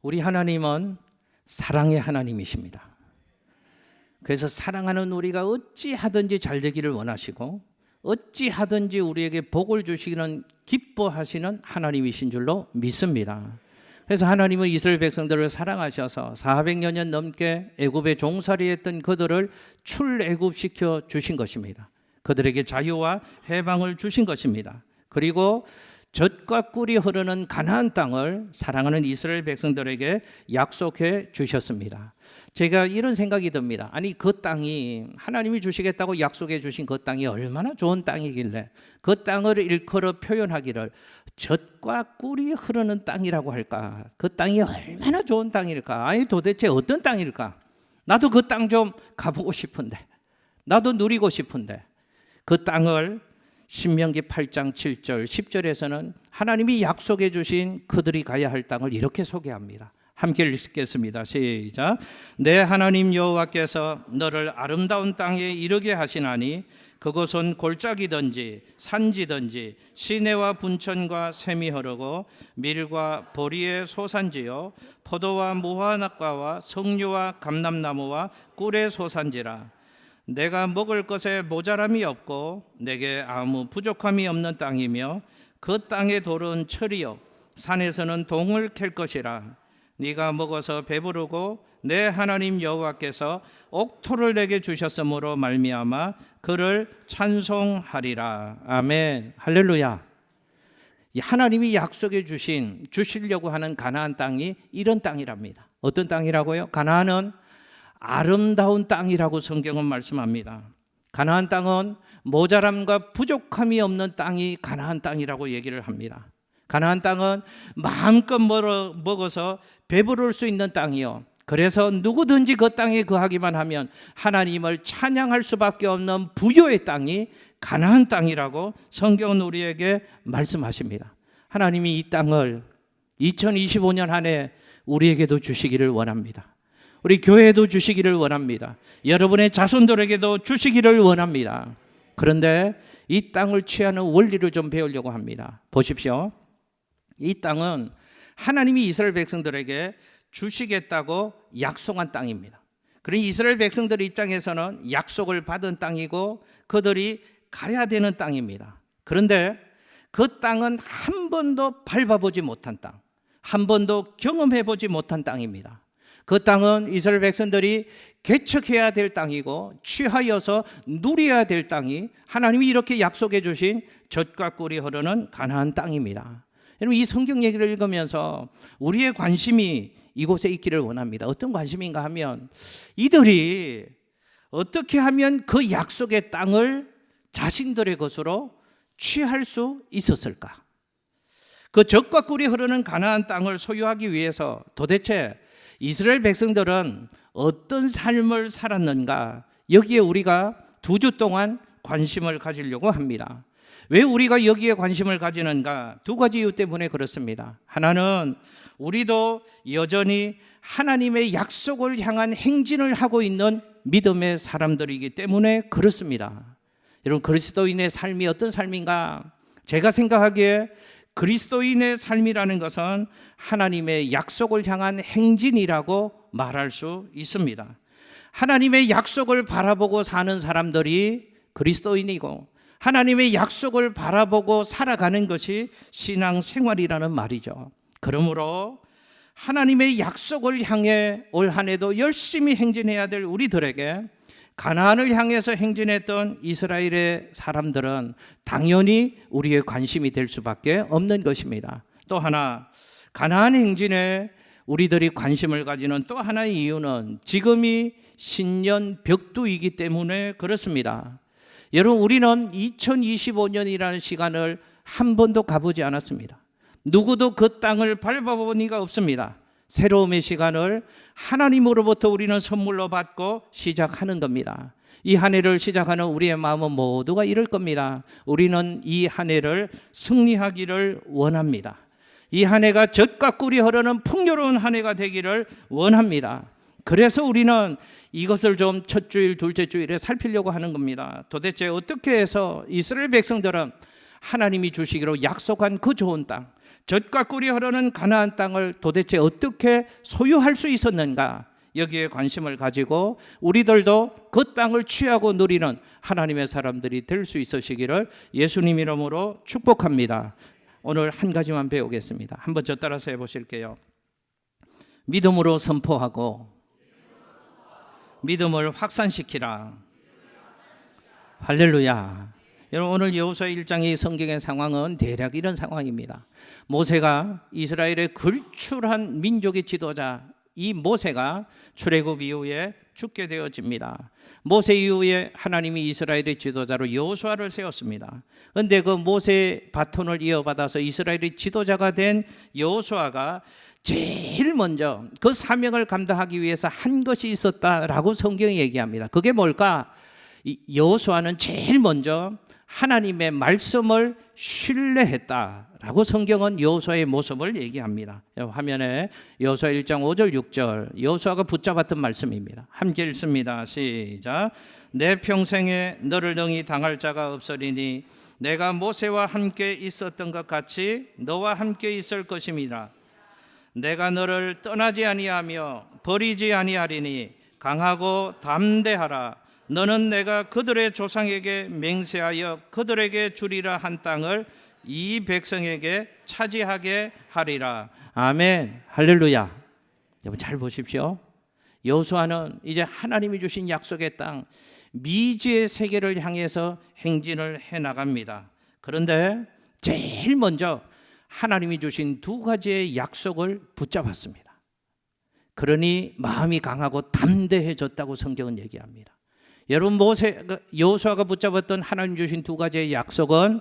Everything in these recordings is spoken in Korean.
우리 하나님은 사랑의 하나님이십니다. 그래서 사랑하는 우리가 어찌하든지 잘 되기를 원하시고 어찌하든지 우리에게 복을 주시기는 기뻐하시는 하나님이신 줄로 믿습니다. 그래서 하나님은 이스라엘 백성들을 사랑하셔서 400여 년 넘게 애굽에 종살이했던 그들을 출애굽시켜 주신 것입니다. 그들에게 자유와 해방을 주신 것입니다. 그리고 젖과 꿀이 흐르는 가나안 땅을 사랑하는 이스라엘 백성들에게 약속해 주셨습니다. 제가 이런 생각이 듭니다. 아니, 그 땅이 하나님이 주시겠다고 약속해 주신 그 땅이 얼마나 좋은 땅이길래 그 땅을 일컬어 표현하기를 젖과 꿀이 흐르는 땅이라고 할까? 그 땅이 얼마나 좋은 땅일까? 아니, 도대체 어떤 땅일까? 나도 그 땅 좀 가보고 싶은데, 나도 누리고 싶은데. 그 땅을 신명기 8장 7절 10절에서는 하나님이 약속해 주신 그들이 가야 할 땅을 이렇게 소개합니다. 함께 읽겠습니다. 시작. 내 하나님 여호와께서 너를 아름다운 땅에 이르게 하시나니 그곳은 골짜기든지 산지든지 시내와 분천과 샘이 흐르고 밀과 보리의 소산지요 포도와 무화과와 석류와 감람나무와 꿀의 소산지라. 내가 먹을 것에 모자람이 없고 내게 아무 부족함이 없는 땅이며 그 땅의 돌은 철이요 산에서는 동을 캘 것이라. 네가 먹어서 배부르고 내 하나님 여호와께서 옥토를 내게 주셨으므로 말미암아 그를 찬송하리라. 아멘. 할렐루야. 하나님이 약속해 주시려고 하는 가나안 땅이 이런 땅이랍니다. 어떤 땅이라고요? 가나안은 아름다운 땅이라고 성경은 말씀합니다. 가나안 땅은 모자람과 부족함이 없는 땅이 가나안 땅이라고 얘기를 합니다. 가나안 땅은 마음껏 먹어서 배부를 수 있는 땅이요, 그래서 누구든지 그 땅에 거하기만 하면 하나님을 찬양할 수밖에 없는 부요의 땅이 가나안 땅이라고 성경은 우리에게 말씀하십니다. 하나님이 이 땅을 2025년 한 해 우리에게도 주시기를 원합니다. 우리 교회에도 주시기를 원합니다. 여러분의 자손들에게도 주시기를 원합니다. 그런데 이 땅을 취하는 원리를 좀 배우려고 합니다. 보십시오. 이 땅은 하나님이 이스라엘 백성들에게 주시겠다고 약속한 땅입니다. 그러니 이스라엘 백성들 입장에서는 약속을 받은 땅이고 그들이 가야 되는 땅입니다. 그런데 그 땅은 한 번도 밟아보지 못한 땅, 한 번도 경험해보지 못한 땅입니다. 그 땅은 이스라엘 백성들이 개척해야 될 땅이고 취하여서 누려야 될 땅이 하나님이 이렇게 약속해 주신 젖과 꿀이 흐르는 가나안 땅입니다. 여러분, 이 성경 얘기를 읽으면서 우리의 관심이 이곳에 있기를 원합니다. 어떤 관심인가 하면 이들이 어떻게 하면 그 약속의 땅을 자신들의 것으로 취할 수 있었을까? 그 젖과 꿀이 흐르는 가나안 땅을 소유하기 위해서 도대체 이스라엘 백성들은 어떤 삶을 살았는가? 여기에 우리가 2주 동안 관심을 가지려고 합니다. 왜 우리가 여기에 관심을 가지는가? 2가지 이유 때문에 그렇습니다. 하나는 우리도 여전히 하나님의 약속을 향한 행진을 하고 있는 믿음의 사람들이기 때문에 그렇습니다. 여러분, 그리스도인의 삶이 어떤 삶인가? 제가 생각하기에 그리스도인의 삶이라는 것은 하나님의 약속을 향한 행진이라고 말할 수 있습니다. 하나님의 약속을 바라보고 사는 사람들이 그리스도인이고 하나님의 약속을 바라보고 살아가는 것이 신앙생활이라는 말이죠. 그러므로 하나님의 약속을 향해 올 한 해도 열심히 행진해야 될 우리들에게 가나안을 향해서 행진했던 이스라엘의 사람들은 당연히 우리의 관심이 될 수밖에 없는 것입니다. 또 하나, 가나안 행진에 우리들이 관심을 가지는 또 하나의 이유는 지금이 신년 벽두이기 때문에 그렇습니다. 여러분, 우리는 2025년이라는 시간을 한 번도 가보지 않았습니다. 누구도 그 땅을 밟아본 이가 없습니다. 새로움의 시간을 하나님으로부터 우리는 선물로 받고 시작하는 겁니다. 이 한 해를 시작하는 우리의 마음은 모두가 이럴 겁니다. 우리는 이 한 해를 승리하기를 원합니다. 이 한 해가 젖과 꿀이 흐르는 풍요로운 한 해가 되기를 원합니다. 그래서 우리는 이것을 좀 첫 주일, 둘째 주일에 살피려고 하는 겁니다. 도대체 어떻게 해서 이스라엘 백성들은 하나님이 주시기로 약속한 그 좋은 땅, 젖과 꿀이 흐르는 가나안 땅을 도대체 어떻게 소유할 수 있었는가? 여기에 관심을 가지고 우리들도 그 땅을 취하고 누리는 하나님의 사람들이 될 수 있으시기를 예수님 이름으로 축복합니다. 오늘 한 가지만 배우겠습니다. 한번 저 따라서 해보실게요. 믿음으로 선포하고 믿음을 확산시키라. 할렐루야. 여러분, 오늘 여호수아 1장의 성경의 상황은 대략 이런 상황입니다. 모세가 이스라엘의 걸출한 민족의 지도자, 이 모세가 출애굽 이후에 죽게 되어집니다. 모세 이후에 하나님이 이스라엘의 지도자로 여호수아를 세웠습니다. 그런데 그 모세의 바톤을 이어받아서 이스라엘의 지도자가 된 여호수아가 제일 먼저 그 사명을 감당하기 위해서 한 것이 있었다라고 성경이 얘기합니다. 그게 뭘까? 여호수아는 제일 먼저 하나님의 말씀을 신뢰했다라고 성경은 여호수아의 모습을 얘기합니다. 화면에 여호수아 1장 5절 6절 여호수아가 붙잡았던 말씀입니다. 함께 읽습니다. 시작. 내 평생에 너를 능히 당할 자가 없으리니 내가 모세와 함께 있었던 것 같이 너와 함께 있을 것임이라. 내가 너를 떠나지 아니하며 버리지 아니하리니 강하고 담대하라. 너는 내가 그들의 조상에게 맹세하여 그들에게 주리라 한 땅을 이 백성에게 차지하게 하리라. 아멘. 할렐루야. 여러분 잘 보십시오. 여호수아는 이제 하나님이 주신 약속의 땅 미지의 세계를 향해서 행진을 해나갑니다. 그런데 제일 먼저 하나님이 주신 두 가지의 약속을 붙잡았습니다. 그러니 마음이 강하고 담대해졌다고 성경은 얘기합니다. 여러분, 여호수아가 붙잡았던 하나님 주신 두 가지의 약속은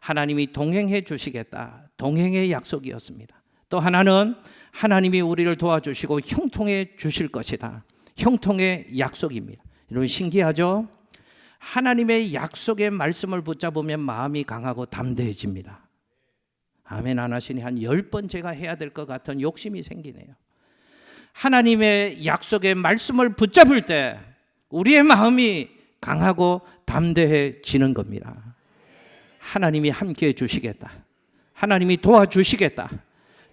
하나님이 동행해 주시겠다, 동행의 약속이었습니다. 또 하나는 하나님이 우리를 도와주시고 형통해 주실 것이다, 형통의 약속입니다. 여러분 신기하죠? 하나님의 약속의 말씀을 붙잡으면 마음이 강하고 담대해집니다. 아멘 안 하시니 한 10번 제가 해야 될 것 같은 욕심이 생기네요. 하나님의 약속의 말씀을 붙잡을 때 우리의 마음이 강하고 담대해지는 겁니다. 하나님이 함께해 주시겠다, 하나님이 도와주시겠다,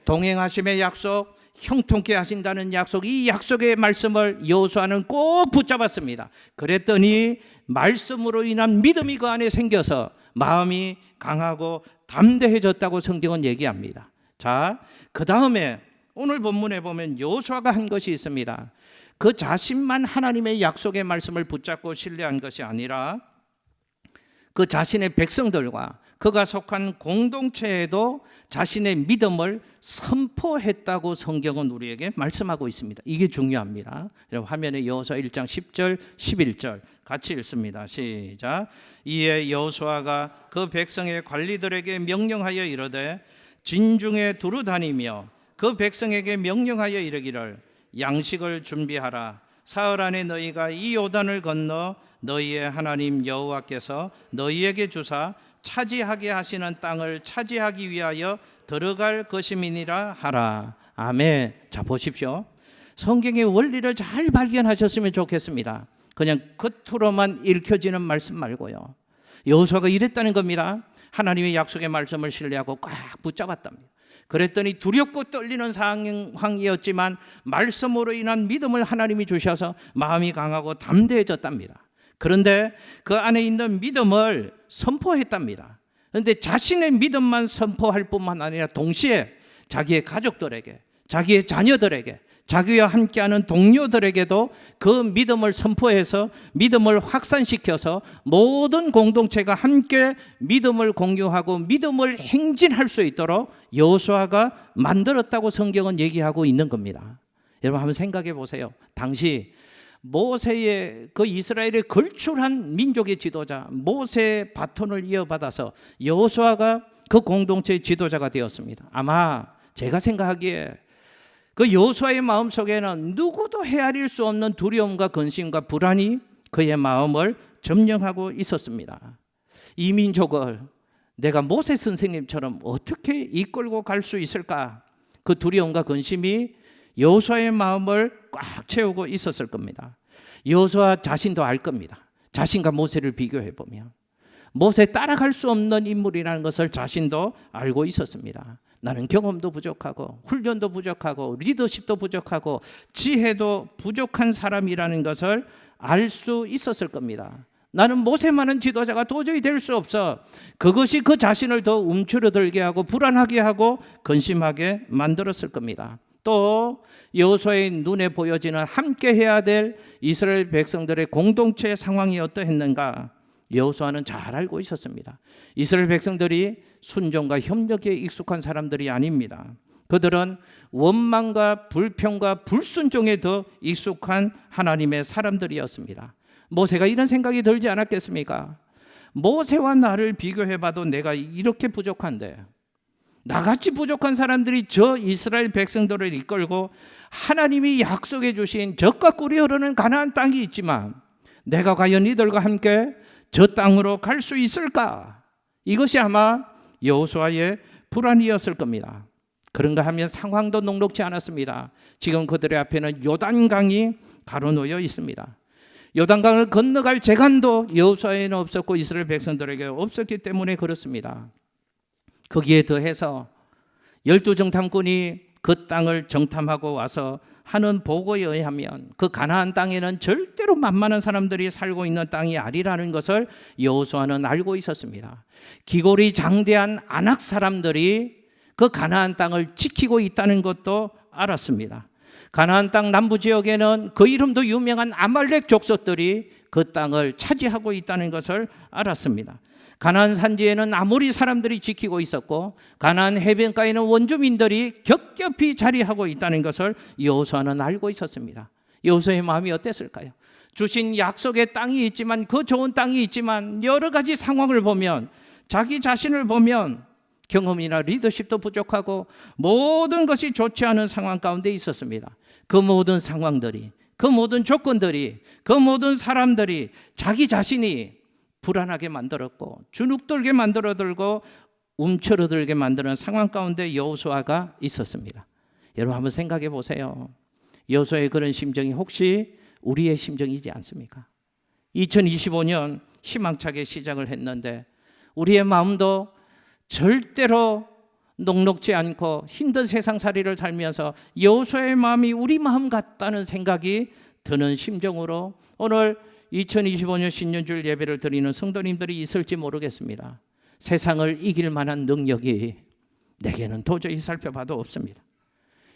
동행하심의 약속, 형통케 하신다는 약속, 이 약속의 말씀을 여호수아는 꼭 붙잡았습니다. 그랬더니 말씀으로 인한 믿음이 그 안에 생겨서 마음이 강하고 담대해졌다고 성경은 얘기합니다. 자, 그 다음에 오늘 본문에 보면 여호수아가 한 것이 있습니다. 그 자신만 하나님의 약속의 말씀을 붙잡고 신뢰한 것이 아니라 그 자신의 백성들과 그가 속한 공동체에도 자신의 믿음을 선포했다고 성경은 우리에게 말씀하고 있습니다. 이게 중요합니다. 화면에 여호수아 1장 10절 11절 같이 읽습니다. 시작. 이에 여호수아가 그 백성의 관리들에게 명령하여 이르되 진중에 두루 다니며 그 백성에게 명령하여 이르기를 양식을 준비하라. 사흘 안에 너희가 이 요단을 건너 너희의 하나님 여호와께서 너희에게 주사 차지하게 하시는 땅을 차지하기 위하여 들어갈 것임이니라 하라. 아멘. 자 보십시오. 성경의 원리를 잘 발견하셨으면 좋겠습니다. 그냥 겉으로만 읽혀지는 말씀 말고요. 여호수아가 이랬다는 겁니다. 하나님의 약속의 말씀을 신뢰하고 꽉 붙잡았답니다. 그랬더니 두렵고 떨리는 상황이었지만 말씀으로 인한 믿음을 하나님이 주셔서 마음이 강하고 담대해졌답니다. 그런데 그 안에 있는 믿음을 선포했답니다. 그런데 자신의 믿음만 선포할 뿐만 아니라 동시에 자기의 가족들에게, 자기의 자녀들에게, 자기와 함께하는 동료들에게도 그 믿음을 선포해서 믿음을 확산시켜서 모든 공동체가 함께 믿음을 공유하고 믿음을 행진할 수 있도록 여호수아가 만들었다고 성경은 얘기하고 있는 겁니다. 여러분 한번 생각해 보세요. 당시 모세의 그 이스라엘의 걸출한 민족의 지도자 모세의 바톤을 이어받아서 여호수아가 그 공동체의 지도자가 되었습니다. 아마 제가 생각하기에 그 여호수아의 마음속에는 누구도 헤아릴 수 없는 두려움과 근심과 불안이 그의 마음을 점령하고 있었습니다. 이 민족을 내가 모세 선생님처럼 어떻게 이끌고 갈 수 있을까? 그 두려움과 근심이 여호수아의 마음을 꽉 채우고 있었을 겁니다. 여호수아 자신도 알 겁니다. 자신과 모세를 비교해 보면 모세 따라갈 수 없는 인물이라는 것을 자신도 알고 있었습니다. 나는 경험도 부족하고 훈련도 부족하고 리더십도 부족하고 지혜도 부족한 사람이라는 것을 알 수 있었을 겁니다. 나는 모세만한 지도자가 도저히 될 수 없어. 그것이 그 자신을 더 움츠러들게 하고 불안하게 하고 근심하게 만들었을 겁니다. 또 여호수아의 눈에 보여지는 함께 해야 될 이스라엘 백성들의 공동체 상황이 어떠했는가? 여호수아는 잘 알고 있었습니다. 이스라엘 백성들이 순종과 협력에 익숙한 사람들이 아닙니다. 그들은 원망과 불평과 불순종에 더 익숙한 하나님의 사람들이었습니다. 모세가 이런 생각이 들지 않았겠습니까? 모세와 나를 비교해봐도 내가 이렇게 부족한데, 나같이 부족한 사람들이 저 이스라엘 백성들을 이끌고 하나님이 약속해 주신 젖과 꿀이 흐르는 가나안 땅이 있지만 내가 과연 이들과 함께 저 땅으로 갈 수 있을까? 이것이 아마 여호수아의 불안이었을 겁니다. 그런가 하면 상황도 녹록지 않았습니다. 지금 그들의 앞에는 요단강이 가로놓여 있습니다. 요단강을 건너갈 재간도 여호수아에는 없었고 이스라엘 백성들에게 없었기 때문에 그렇습니다. 거기에 더해서 12정탐꾼이 그 땅을 정탐하고 와서 하는 보고에 의하면 그 가나안 땅에는 절대로 만만한 사람들이 살고 있는 땅이 아니라는 것을 여호수아는 알고 있었습니다. 기골이 장대한 아낙 사람들이 그 가나안 땅을 지키고 있다는 것도 알았습니다. 가나안 땅 남부 지역에는 그 이름도 유명한 아말렉 족속들이 그 땅을 차지하고 있다는 것을 알았습니다. 가나안 산지에는 아모리 사람들이 지키고 있었고 가나안 해변가에는 원주민들이 겹겹이 자리하고 있다는 것을 여호수아는 알고 있었습니다. 여호수아의 마음이 어땠을까요? 주신 약속의 땅이 있지만, 그 좋은 땅이 있지만 여러 가지 상황을 보면, 자기 자신을 보면 경험이나 리더십도 부족하고 모든 것이 좋지 않은 상황 가운데 있었습니다. 그 모든 상황들이, 그 모든 조건들이, 그 모든 사람들이 자기 자신이 불안하게 만들었고 주눅들게 만들어들고 움츠러들게 만드는 상황 가운데 여호수아가 있었습니다. 여러분 한번 생각해 보세요. 여호수아의 그런 심정이 혹시 우리의 심정이지 않습니까? 2025년 희망차게 시작을 했는데 우리의 마음도 절대로 녹록지 않고 힘든 세상살이를 살면서 여호수아의 마음이 우리 마음 같다는 생각이 드는 심정으로 오늘 2025년 신년주일 예배를 드리는 성도님들이 있을지 모르겠습니다. 세상을 이길 만한 능력이 내게는 도저히 살펴봐도 없습니다.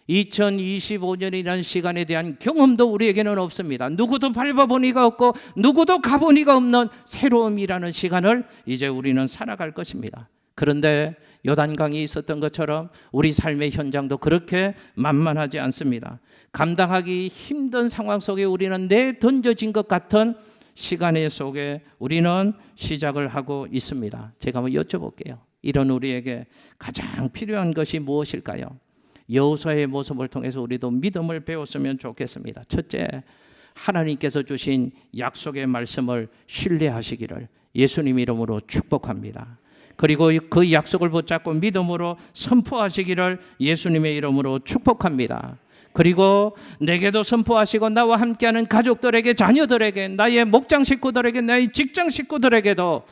2025년이라는 시간에 대한 경험도 우리에게는 없습니다. 누구도 밟아보니가 없고 누구도 가보니가 없는 새로움이라는 시간을 이제 우리는 살아갈 것입니다. 그런데 요단강이 있었던 것처럼 우리 삶의 현장도 그렇게 만만하지 않습니다. 감당하기 힘든 상황 속에 우리는 내던져진 것 같은 시간의 속에 우리는 시작을 하고 있습니다. 제가 한번 여쭤볼게요. 이런 우리에게 가장 필요한 것이 무엇일까요? 여호수아의 모습을 통해서 우리도 믿음을 배웠으면 좋겠습니다. 첫째, 하나님께서 주신 약속의 말씀을 신뢰하시기를 예수님 이름으로 축복합니다. 그리고 그 약속을 붙잡고 믿음으로 선포하시기를 예수님의 이름으로 축복합니다. 그리고 내게도 선포하시고 나와 함께하는 가족들에게, 자녀들에게, 나의 목장 식구들에게, 나의 직장 식구들에게도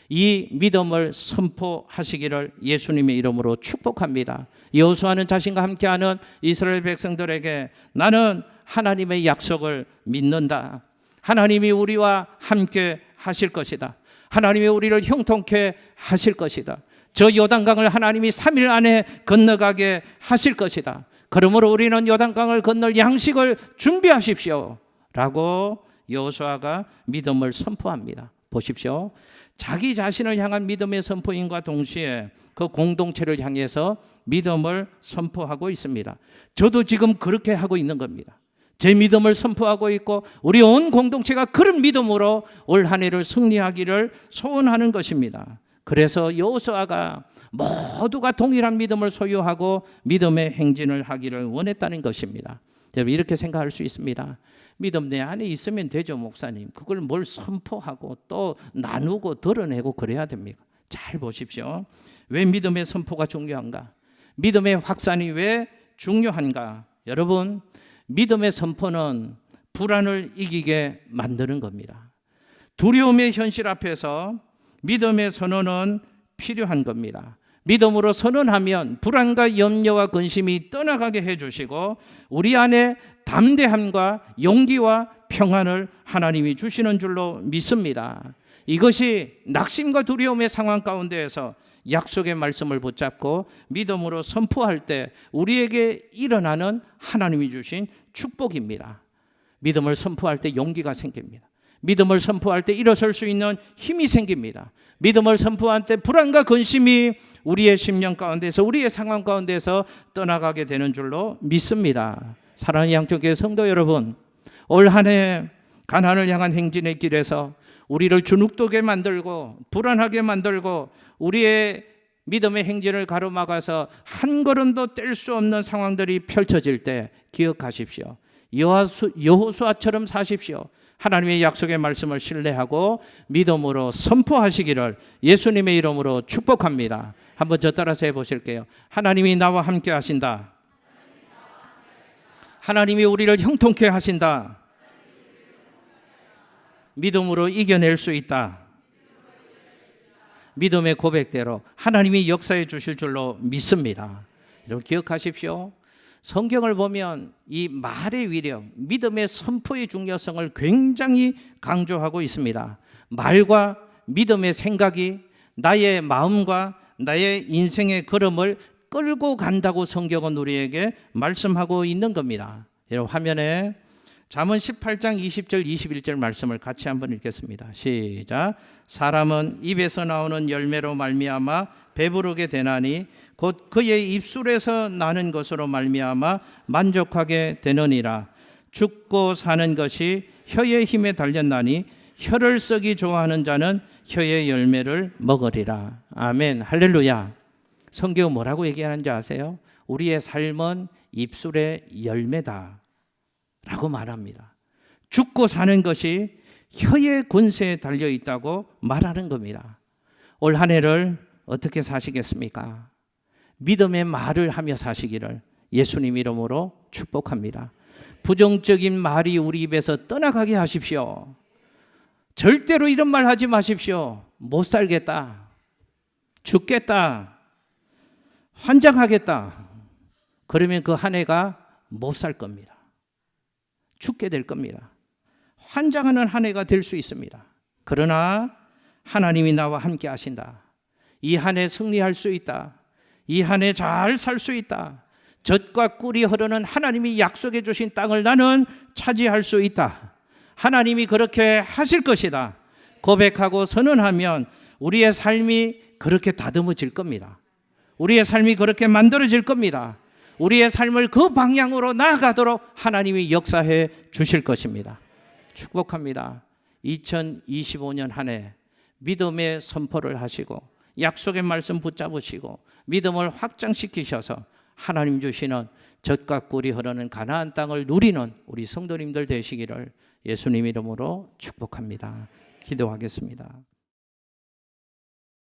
이 믿음을 선포하시기를 예수님의 이름으로 축복합니다. 여호수아는 자신과 함께하는 이스라엘 백성들에게 나는 하나님의 약속을 믿는다. 하나님이 우리와 함께 하실 것이다. 하나님이 우리를 형통케 하실 것이다. 저 요단강을 하나님이 3일 안에 건너가게 하실 것이다. 그러므로 우리는 요단강을 건널 양식을 준비하십시오 라고 여호수아가 믿음을 선포합니다. 보십시오. 자기 자신을 향한 믿음의 선포인과 동시에 그 공동체를 향해서 믿음을 선포하고 있습니다. 저도 지금 그렇게 하고 있는 겁니다. 제 믿음을 선포하고 있고 우리 온 공동체가 그런 믿음으로 올 한 해를 승리하기를 소원하는 것입니다. 그래서 여호수아가 모두가 동일한 믿음을 소유하고 믿음의 행진을 하기를 원했다는 것입니다. 여러분 이렇게 생각할 수 있습니다. 믿음 내 안에 있으면 되죠, 목사님. 그걸 뭘 선포하고 또 나누고 드러내고 그래야 됩니까? 잘 보십시오. 왜 믿음의 선포가 중요한가? 믿음의 확산이 왜 중요한가? 여러분, 믿음의 선포는 불안을 이기게 만드는 겁니다. 두려움의 현실 앞에서 믿음의 선언은 필요한 겁니다. 믿음으로 선언하면 불안과 염려와 근심이 떠나가게 해주시고 우리 안에 담대함과 용기와 평안을 하나님이 주시는 줄로 믿습니다. 이것이 낙심과 두려움의 상황 가운데에서 약속의 말씀을 붙잡고 믿음으로 선포할 때 우리에게 일어나는 하나님이 주신 축복입니다. 믿음을 선포할 때 용기가 생깁니다. 믿음을 선포할 때 일어설 수 있는 힘이 생깁니다. 믿음을 선포할 때 불안과 근심이 우리의 심령 가운데서 우리의 상황 가운데서 떠나가게 되는 줄로 믿습니다. 사랑하는 양쪽의 성도 여러분, 올 한 해 가나안을 향한 행진의 길에서 우리를 주눅들게 만들고 불안하게 만들고 우리의 믿음의 행진을 가로막아서 한 걸음도 뗄 수 없는 상황들이 펼쳐질 때 기억하십시오. 여호수아처럼 사십시오. 하나님의 약속의 말씀을 신뢰하고 믿음으로 선포하시기를 예수님의 이름으로 축복합니다. 한번 저 따라서 해보실게요. 하나님이 나와 함께 하신다. 하나님이 우리를 형통케 하신다. 믿음으로 이겨낼 수 있다. 믿음의 고백대로 하나님이 역사해 주실 줄로 믿습니다. 여러분 기억하십시오. 성경을 보면 이 말의 위력, 믿음의 선포의 중요성을 굉장히 강조하고 있습니다. 말과 믿음의 생각이 나의 마음과 나의 인생의 걸음을 끌고 간다고 성경은 우리에게 말씀하고 있는 겁니다. 여러분 화면에 잠언 18장 20절 21절 말씀을 같이 한번 읽겠습니다. 시작. 사람은 입에서 나오는 열매로 말미암아 배부르게 되나니 곧 그의 입술에서 나는 것으로 말미암아 만족하게 되느니라. 죽고 사는 것이 혀의 힘에 달렸나니 혀를 쓰기 좋아하는 자는 혀의 열매를 먹으리라. 아멘. 할렐루야. 성경은 뭐라고 얘기하는지 아세요? 우리의 삶은 입술의 열매다 라고 말합니다. 죽고 사는 것이 혀의 권세에 달려 있다고 말하는 겁니다. 올 한 해를 어떻게 사시겠습니까? 믿음의 말을 하며 사시기를 예수님 이름으로 축복합니다. 부정적인 말이 우리 입에서 떠나가게 하십시오. 절대로 이런 말 하지 마십시오. 못 살겠다, 죽겠다, 환장하겠다. 그러면 그 한 해가 못 살 겁니다. 죽게 될 겁니다. 환장하는 한 해가 될 수 있습니다. 그러나 하나님이 나와 함께 하신다. 이 한 해 승리할 수 있다. 이 한 해 잘 살 수 있다. 젖과 꿀이 흐르는 하나님이 약속해 주신 땅을 나는 차지할 수 있다. 하나님이 그렇게 하실 것이다. 고백하고 선언하면 우리의 삶이 그렇게 다듬어질 겁니다. 우리의 삶이 그렇게 만들어질 겁니다. 우리의 삶을 그 방향으로 나아가도록 하나님이 역사해 주실 것입니다. 축복합니다. 2025년 한 해 믿음의 선포를 하시고 약속의 말씀 붙잡으시고 믿음을 확장시키셔서 하나님 주시는 젖과 꿀이 흐르는 가나안 땅을 누리는 우리 성도님들 되시기를 예수님 이름으로 축복합니다. 기도하겠습니다.